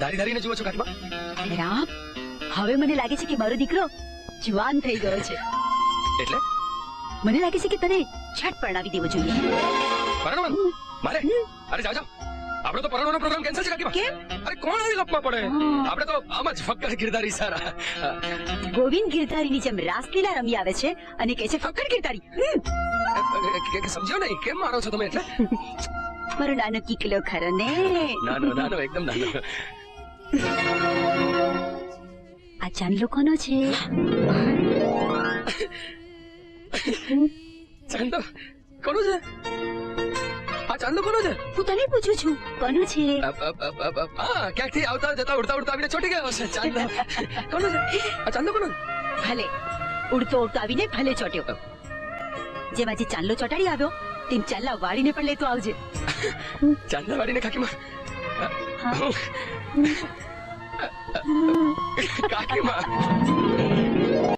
ધારી ધારીને જુઓ છો કાકીમાં? રામ, હવે મને લાગે છે કે મારો દીકરો જવાન થઈ ગયો છે. એટલે મને લાગે છે કે તને છટ પરણાવી દેવો જોઈએ. પરણવાનું મારે? અરે જાઓ જાઓ, આપણે તો પરણવાનો પ્રોગ્રામ કેન્સલ છે કાકીમાં. કેમ? અરે કોણ આવી લપમાં પડે? આપણે તો આમ જ ફક્કડ કિરદારી સારા. ગોવિંદ ગિરધારીની જેમ રાસલીલા રમી આવે છે અને કહે છે ફક્કડ ગિરધારી. સમજ્યો નહીં, કેમ મારો છો તમે? એટલે મારો નાનો કીકલો ખરો ને. નાનો નાનો એકદમ નાનો. આ ચાંદલો કોનો છે? ચાંદો કોનો છે? આ ચાંદો કોનો છે? હું તને પૂછું છું કોનો છે? હા, ક્યાંકથી આવતા જતા ઉડતા ઉડતા આવીને ચોટી ગયો છે ચાંદો. કોનો છે આ ચાંદો? કોનો? ભલે ઉડતો ઉડતો આવીને ભલે ચોટ્યો. જેમ આજે ચાંદલો ચોટાડી આવ્યો તેમ ચાંદલા વાળીને પણ લેતો આવજે. ચાંદલા વાળીને કાકીમાં? કાકીમાં